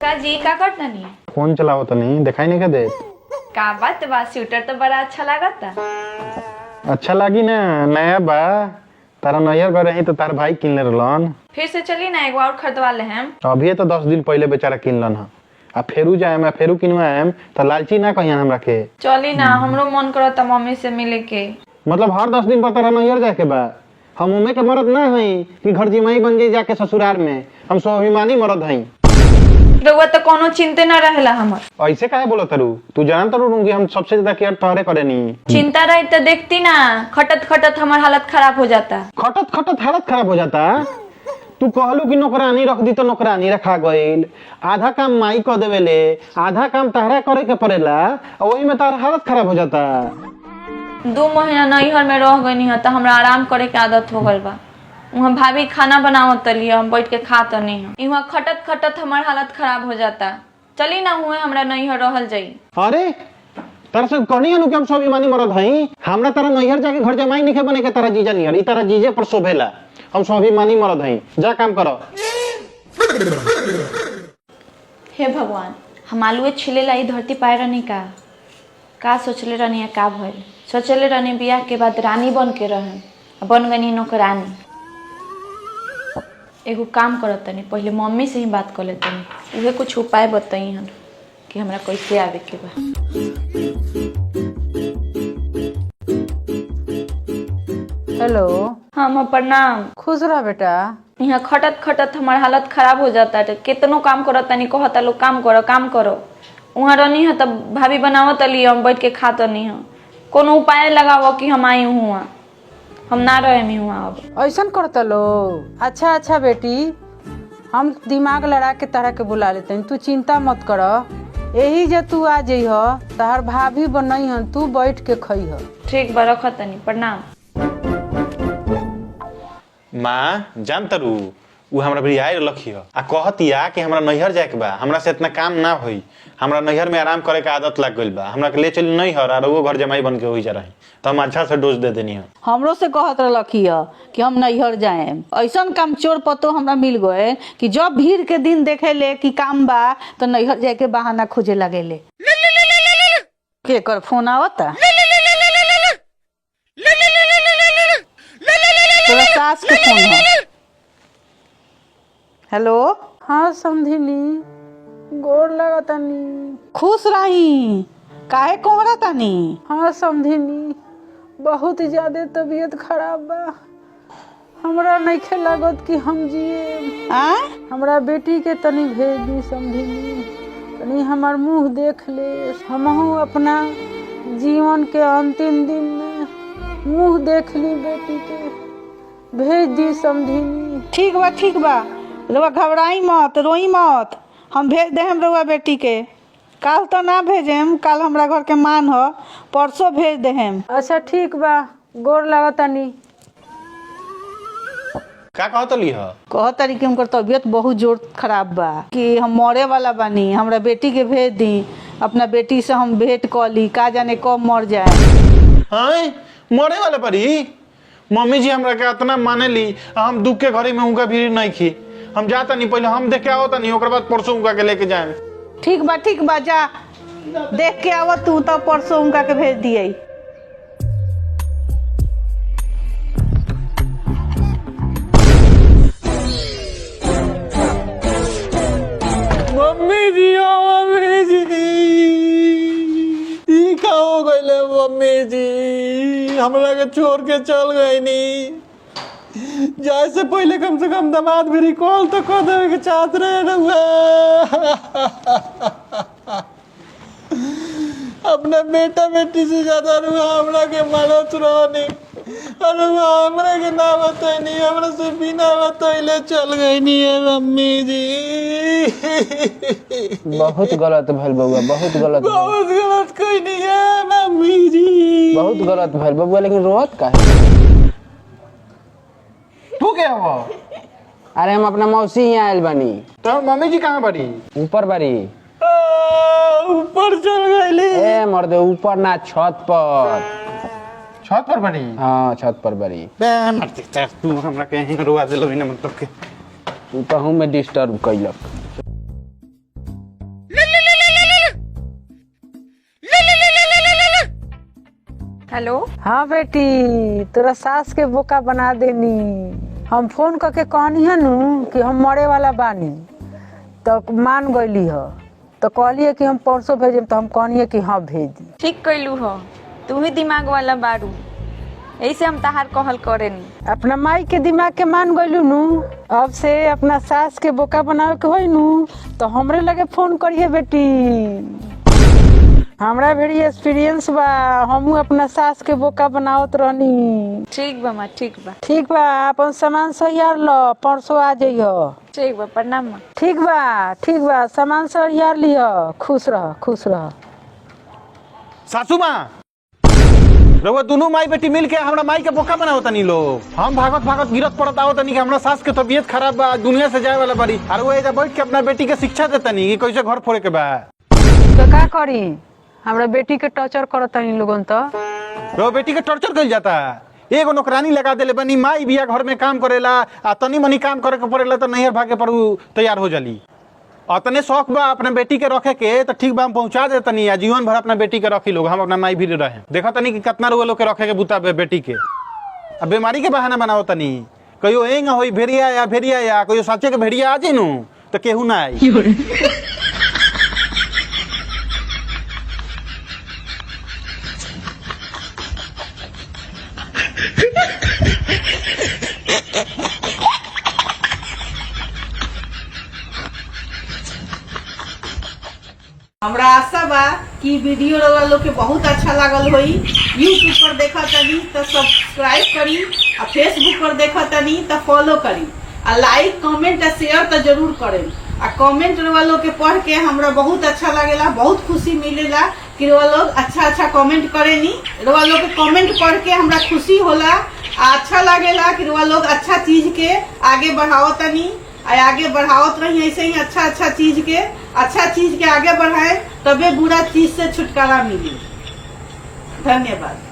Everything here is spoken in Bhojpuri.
का जी का करता नहीं फोन चलाओ तो नहीं दिखाई नहीं के दे। का बात बा स्वेटर तो बड़ा अच्छा लागता। अच्छा लगी ना नया बा तारा नैयर गए रही तो तार भाई किन ले रहलन। फिर से चली ना एगो और खरीदवा ले हम। अभी तो 10 दिन पहले बेचारा किनलन ह आ फेरू जाए मैं फेरू किनवाएम तो लालची ना कहियन हमरा के। चली ना हमरो मन करता मम्मी से मिले के। मतलब हर 10 दिन पर तारा नैयर जाए के बा। हम उमे के मरद ना हई कि घर जिमाई बन जाई जाके ससुराल में। हम स्वाभिमानी मरद हई। रउआ तो कोनो चिंते ना रहेला हमर। ऐसे काहे बोलत तारू तू जान तारू रूंगी हम सबसे ज्यादा केयर तोहरे करेनी। चिंता रही तो देखती ना खटत खटत हमार हालत खराब हो जाता। खटत खटत हालत खराब हो जाता। तू कहलू कि नौकरानी रख दी तो नौकरानी रखा गईल। आधा काम माई कर देवेले आधा काम तहरा करे के पड़ेला वही में तार हालत खराब हो जाता। 2 महीना नैहर में रह गई है तो हमरा आराम करे के आदत हो गल बा। वहाँ भाभी खाना बनावत तली हम बैठ के खा तो नहीं है वहाँ खटत खटत हमार हालत खराब हो जाता। चली ना हुए हमरा नैहर रहल जाई। अरे तारा से कहनी हनु कि हम स्वाभिमानी मरद हई। हमरा तारा नैहर जाके घर जमाई नहीं बने के तारा जीजा नियर ई तारा जीजे पर शोभेला। हम स्वाभिमानी मरद हई जा काम करो। हे भगवान हम आलूए छिले ला धरती पाए रहनी का सोचले रहनी है का भइल। सोचले रहनी बियाह के बाद रानी बन के रहन बन गनी नौकरानी। एगो काम करत तनी पहले मम्मी से ही बात कर लेतनी उहे कुछ उपाय बताई हन कि हमरा कैसे आवे के बा। हेलो हाँ माँ प्रणाम। खुश रह बेटा। यहाँ खटत खटत हमार हालत खराब हो जाता है कितनो काम करत तनी कहता लोग काम करो वहाँ रहनी है तब भाभी बनावत अली हम बैठ के खा तनी है कोनो उपाय लगावो कि हम आई हुआ हम ना रहे हुआ अब। ऐसन करता लो। अच्छा बेटी हम दिमाग लड़ा के तरह के बुला लेते हैं तू चिंता मत कर। यही जे तू आ जइह तहर भाभी बनई हन तू बैठ के खइह। ठीक बा रख तनी प्रणाम। माँ जान तारू उ हमरा भी आए रखियो आ कहतिया कि हमरा नैहर जाए के बा हमरा से इतना काम ना होई। हमरा नैहर में आराम करे के आदत लग गइल बा हमरा के ले चली नैहर और वो घर जमाई बन के होई जा रही तो हम अच्छा से डोज दे देनी है। हमरो से कहत रखिए कि हम नैहर जाएम। ऐसन काम चोर पतो हमरा मिल गए कि जब भीड़ के दिन देखे ले कि काम बा तो नैहर जाए के बहाना खोजे लगेले। के कर फोन आवता तोरा सास के फोन है। हेलो हाँ समझिनी गोर लगतानी खुश रही काहे कोहरा तानी। हाँ समझिनी बहुत ज्यादा तबीयत खराब बा हमरा नहीं लागत कि हम जिए। हमरा बेटी के तनी भेज दी समझिनी तनी हमार मुंह देख ले हमहू अपना जीवन के अंतिम दिन में मुंह देख ली बेटी के भेज दी समझिनी। ठीक बा रउआ घबराई मत रोई मत हम भेज दे हम रउआ बेटी के। काल तो ना भेजेम काल हमरा घर के मान हो परसों भेज दे हम। अच्छा ठीक बा गोर लागतानी। का कहतली ह कहतरी कि हमकर तबीयत बहुत जोर खराब बा कि हम मरे वाला बानी हमरा बेटी के भेज दी अपना बेटी से हम भेंट कर ली का जाने कब मर जाए। हां मरे वाला परी मम्मी जी हमरा के इतना माने ली हम दुख के घरे में उनका भीड़ नहीं खी हम जाता नहीं पहले हम देख के आवता नहीं ओकर बाद परसों उनका के लेके जाए। ठीक बा जा देख के आव तू तब परसों उनका के भेज दिए। मम्मी जी ई का हो गइले मम्मी जी हमरा के छोड़ के चल गई नी जाए से पहले कम से कम दामाद भी कॉल तो कर देवे के चाहत रहे रहुआ। अपने बेटा बेटी से ज्यादा रुआ हमरा के मानत रहनी और हमरा के ना बताइनी हमरा से बिना बतैले चल गई नी मम्मी जी। बहुत गलत भइल बउआ बहुत गलत कइनी है मम्मी जी बहुत गलत भइल बउआ लेकिन रोत काहे तू क्या हो? अरे हम अपना मौसी ही आयल बानी। तो मम्मी जी कहाँ बड़ी? ऊपर बारी। ऊपर चल गई। ए मर्दे ऊपर ना छत पर। छत पर बड़ी? हाँ छत पर बारी। बे मरते तेरे तू हमरा कहीं रुआ दिलो बिना मतलब के तू तो हूँ मैं डिस्टर्ब कैलक। हेलो। हाँ बेटी, तोरा सास के बोका बना देनी। हम फोन करके कहनी है नु कि हम मरे वाला बानी, तो मान गईली ह। तो कहलिए कि हम परसों भेजे, तो हम कहनी कि हाँ भेज दी। ठीक कैलू हो, तू ही दिमाग वाला बारू, ऐसे हम तहार कहल करेनी। अपना माई के दिमाग के मान गईलू नु, अब से अपना सास के बोका बनावे के होई नु तो हमरे लगे फोन करिए बेटी। हमरा भेड़ी एक्सपीरियंस बा, हमहू अपना सास के बोका बनावत रहनी। ठीक बा माँ, ठीक बा। ठीक बा, अपन सामान सहियार लो, परसों आ जाइयो। ठीक बा, प्रणाम माँ। ठीक बा, सामान सहियार लियो। खुश रह, खुश रह। सासू माँ, रउआ दोनों माई बेटी मिल के हमरा माई के बोका बनाओ तनी लोग। हम भागत भागत गिरत पड़त आओ तनी कि हमरा सास के तबीयत खराब बा, दुनिया से जाए वाला बारी। और वो एजा बैठ के अपना बेटी के शिक्षा देतनी कि कैसे घर फोड़े के बा। तो का करी, हमरा बेटी के टॉर्चर करत तनी लोगन। तो रो बेटी के टॉर्चर कइल जाता। एगो नौकरानी लगा देले बनी, माई बिया घर में काम करेला, आ तनी मनी काम करे के पड़ेला तो नैहर भागे पर तैयार हो जाली। अतने शौक बा अपने बेटी के रखे के तो ठीक बा, हम पहुंचा दे तनी, जीवन भर अपना बेटी के रखी लोग, हम अपना माई भी रहे। देखो तनी कि कितना रुआ लोग के रखे के बुता बेटी के। अब बीमारी के बहाना बनाओ तनी, कहियो एंग होई भेड़िया या कहियो साचे के भेड़िया आ जाइनु तो केहू ना आई। हमरा आशा बा कि वीडियो रउआ लोग के बहुत अच्छा लागल होई। यूट्यूब पर देखा तनी तो सब्सक्राइब करी, आ फेसबुक पर देखा तनी तो फॉलो करी, आ लाइक कमेंट आ शेयर तो जरूर करें। आ कमेंट रउआ लोग के पढ़ के हमरा बहुत अच्छा लागेला, बहुत खुशी मिलेला कि रउआ लोग अच्छा कमेंट करेनी। रउआ लोग के कमेंट पढ़ के हमरा खुशी होला, आ अच्छा लागेला कि रउआ लोग अच्छा चीज के आगे बढ़ावतनी, आगे बढ़ावत रही। ऐसे ही अच्छा चीज के आगे बढ़ाए, तबे बुरा चीज से छुटकारा मिली। धन्यवाद।